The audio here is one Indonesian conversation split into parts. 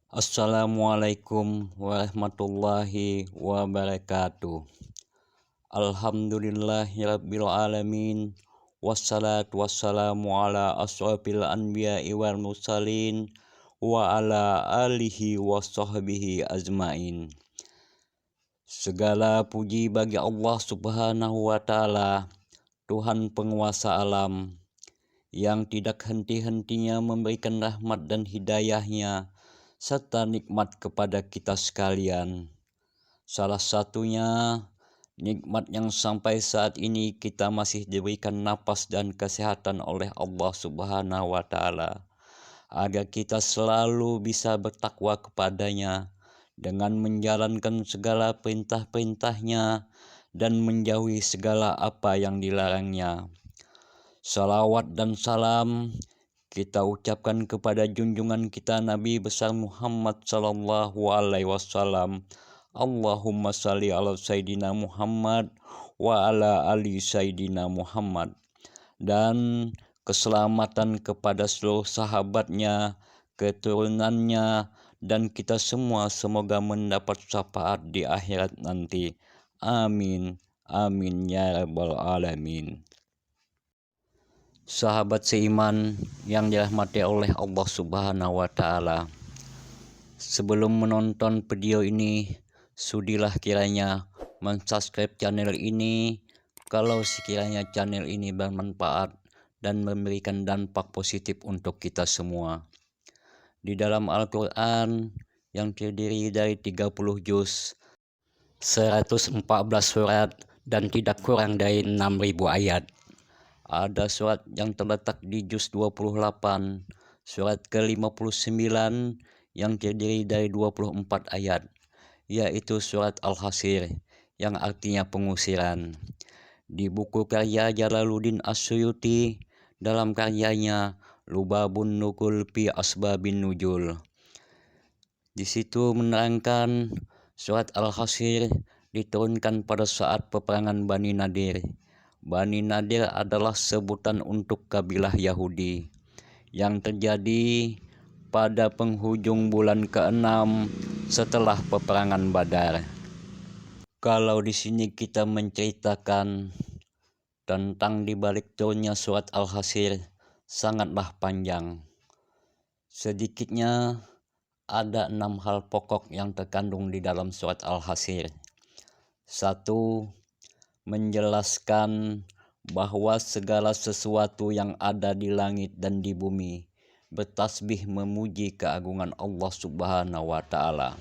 Assalamualaikum warahmatullahi wabarakatuh. Alhamdulillahirabbil alamin. Wassalatu wassalamu ala asrofil anbiya'i wal mursalin wa ala alihi wa sahbihi ajmain. Segala puji bagi Allah Subhanahu wa ta'ala, Tuhan penguasa alam, yang tidak henti-hentinya memberikan rahmat dan hidayahnya serta nikmat kepada kita sekalian. Salah satunya nikmat yang sampai saat ini kita masih diberikan napas dan kesehatan oleh Allah Subhanahu wa ta'ala, agar kita selalu bisa bertakwa kepadanya dengan menjalankan segala perintah-perintahnya dan menjauhi segala apa yang dilarangnya. Salawat dan salam kita ucapkan kepada junjungan kita Nabi besar Muhammad sallallahu alaihi wasallam. Allahumma salli ala Sayyidina Muhammad wa ala ali Sayyidina Muhammad. Dan keselamatan kepada seluruh sahabatnya, keturunannya, dan kita semua semoga mendapat syafaat di akhirat nanti. Amin. Amin ya rabbal alamin. Sahabat seiman yang dirahmati oleh Allah Subhanahu wa ta'ala, sebelum menonton video ini, sudilah kiranya mensubscribe channel ini kalau sekiranya channel ini bermanfaat dan memberikan dampak positif untuk kita semua. Di dalam Al-Quran yang terdiri dari 30 juz, 114 surat, dan tidak kurang dari 6.000 ayat. Ada surat yang terletak di juz 28, surat ke-59 yang terdiri dari 24 ayat, yaitu surat Al-Hasyr yang artinya pengusiran. Di buku karya Jalaluddin As-Suyuti dalam karyanya Lubabun Nukul fi Asbabin Nujul. Di situ menerangkan surat Al-Hasyr diturunkan pada saat peperangan Bani Nadir. Bani Nadir adalah sebutan untuk kabilah Yahudi yang terjadi pada penghujung bulan ke-6 setelah peperangan Badar. Kalau di sini kita menceritakan tentang dibalik turunnya surat Al-Hasyr sangatlah panjang. Sedikitnya ada 6 hal pokok yang terkandung di dalam surat Al-Hasyr. 1. Menjelaskan bahwa segala sesuatu yang ada di langit dan di bumi bertasbih memuji keagungan Allah Subhanahu wa ta'ala.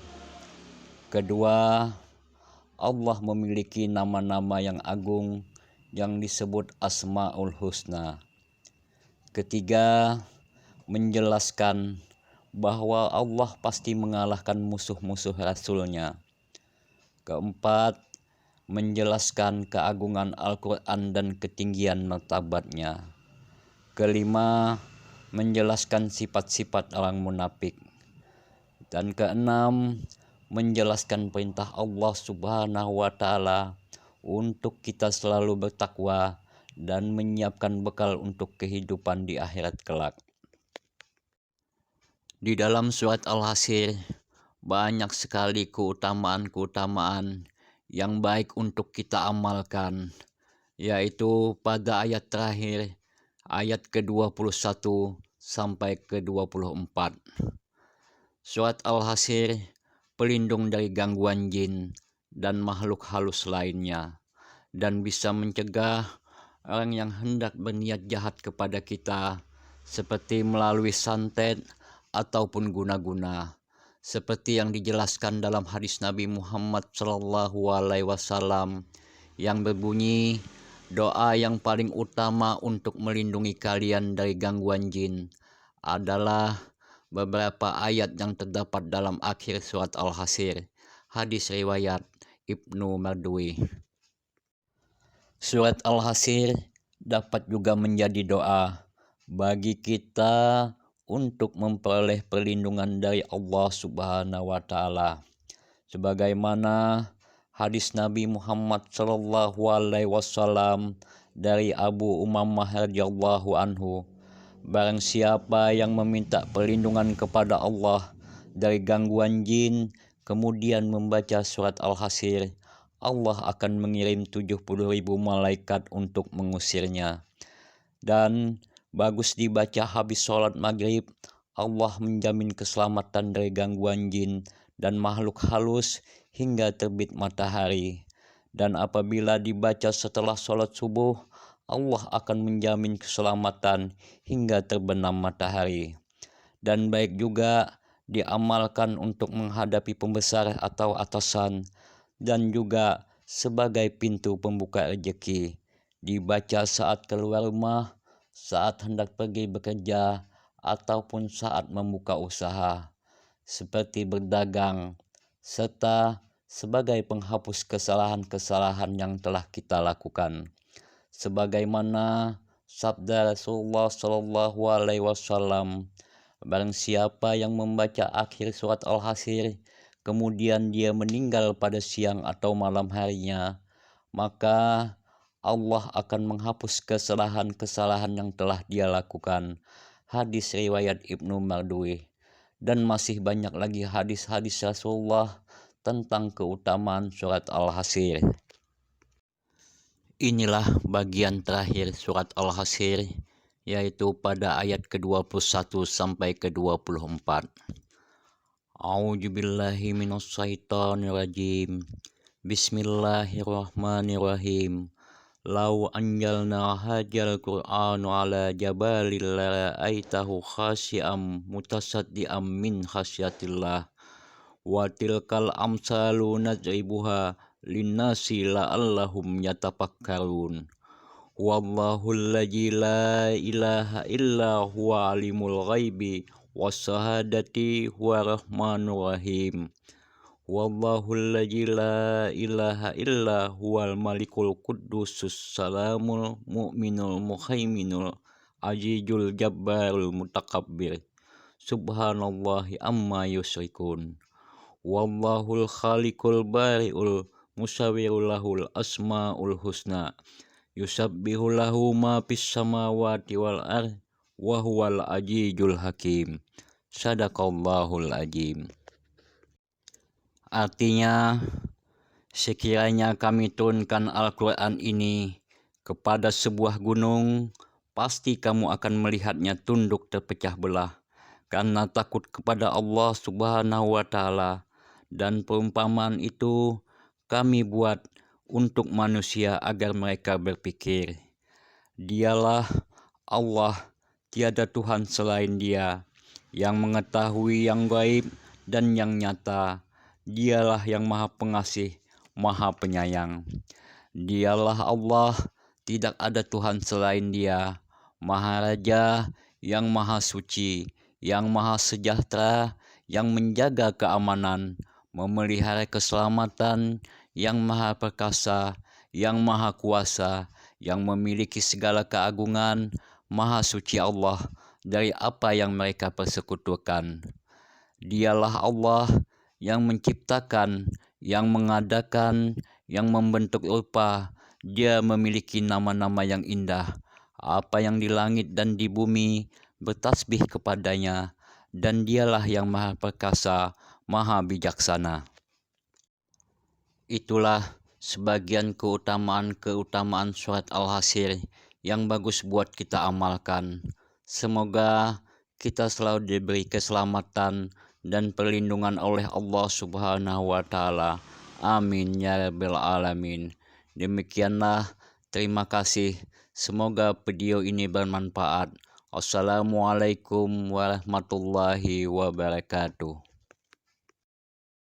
Kedua, Allah memiliki nama-nama yang agung yang disebut Asmaul Husna. Ketiga, menjelaskan bahwa Allah pasti mengalahkan musuh-musuh Rasul-Nya. Keempat, menjelaskan keagungan Al-Quran dan ketinggian martabatnya. Kelima, menjelaskan sifat-sifat orang munafik. Dan keenam, menjelaskan perintah Allah Subhanahu wa ta'ala untuk kita selalu bertakwa dan menyiapkan bekal untuk kehidupan di akhirat kelak. Di dalam surat Al-Hasyr banyak sekali keutamaan-keutamaan yang baik untuk kita amalkan, yaitu pada ayat terakhir, ayat ke-21 sampai ke-24. Surat Al-Hasyr pelindung dari gangguan jin dan makhluk halus lainnya, dan bisa mencegah orang yang hendak berniat jahat kepada kita, seperti melalui santet ataupun guna-guna, seperti yang dijelaskan dalam hadis Nabi Muhammad sallallahu alaihi wasallam yang berbunyi, doa yang paling utama untuk melindungi kalian dari gangguan jin adalah beberapa ayat yang terdapat dalam akhir surat Al-Hasyr. Hadis riwayat Ibnu Mardwi. Surat Al-Hasyr dapat juga menjadi doa bagi kita untuk memperoleh perlindungan dari Allah Subhanahu wa ta'ala. Sebagaimana hadis Nabi Muhammad sallallahu alaihi wasallam dari Abu Umamah radhiyallahu anhu, barang siapa yang meminta perlindungan kepada Allah dari gangguan jin, kemudian membaca surat Al-Hasyr, Allah akan mengirim 70.000 malaikat untuk mengusirnya. Dan bagus dibaca habis sholat maghrib, Allah menjamin keselamatan dari gangguan jin dan makhluk halus hingga terbit matahari. Dan apabila dibaca setelah sholat subuh, Allah akan menjamin keselamatan hingga terbenam matahari. Dan baik juga diamalkan untuk menghadapi pembesar atau atasan, dan juga sebagai pintu pembuka rezeki. Dibaca saat keluar rumah, saat hendak pergi bekerja, ataupun saat membuka usaha, seperti berdagang, serta sebagai penghapus kesalahan-kesalahan yang telah kita lakukan. Sebagaimana sabda Rasulullah Shallallahu Alaihi Wasallam, barang siapa yang membaca akhir surat Al-Hasyr, kemudian dia meninggal pada siang atau malam harinya, maka Allah akan menghapus kesalahan-kesalahan yang telah dia lakukan. Hadis riwayat Ibnu Marduwi. Dan masih banyak lagi hadis-hadis Rasulullah tentang keutamaan surat Al-Hasyr. Inilah bagian terakhir surat Al-Hasyr, yaitu pada ayat ke-21 sampai ke-24. A'udzubillahi minasyaitonirrajim. Bismillahirrahmanirrahim. Lau anjalna hadzal Qur'anu ala jabalil lara'aitahu khashi'am mutasaddiam min khasyatillah. Wa tilkal amsalu nadribuha linnasi la'allahum yatafakkarun. Wallahu allazi la ilaha illa huwa alimul ghaibi wasyahadati huwa rahmanur rahim. Wallahu allazi la ilaha illa huwal malikul quddusus salamul mu'minul muhaiminul azizul jabbarul mutakabbir. Subhanallahi amma yusyrikun. Wallahul khaliqul bari'ul musawwirul lahul asmaul husna. Yusabbihu lahu ma fis samawati wal ardh wa huwal azizul hakim. Sadaqallahul azim. Artinya, sekiranya kami turunkan Al-Quran ini kepada sebuah gunung, pasti kamu akan melihatnya tunduk terpecah belah karena takut kepada Allah Subhanahu wa Ta'ala. Dan perumpamaan itu kami buat untuk manusia agar mereka berpikir, Dialah Allah, tiada Tuhan selain Dia, yang mengetahui yang gaib dan yang nyata. Dialah yang Maha Pengasih, Maha Penyayang. Dialah Allah, tidak ada Tuhan selain Dia, Maharaja yang Maha Suci, yang Maha Sejahtera, yang menjaga keamanan, memelihara keselamatan, yang Maha Perkasa, yang Maha Kuasa, yang memiliki segala keagungan. Maha Suci Allah dari apa yang mereka persekutukan. Dialah Allah yang menciptakan, yang mengadakan, yang membentuk rupa. Dia memiliki nama-nama yang indah. Apa yang di langit dan di bumi bertasbih kepadanya, dan Dialah yang Maha Perkasa, Maha Bijaksana. Itulah sebagian keutamaan surat Al-Hasyr yang bagus buat kita amalkan. Semoga kita selalu diberi keselamatan dan perlindungan oleh Allah Subhanahu wa Ta'ala. Amin ya rabbal alamin. Demikianlah, terima kasih. Semoga video ini bermanfaat. Wassalamualaikum warahmatullahi wabarakatuh.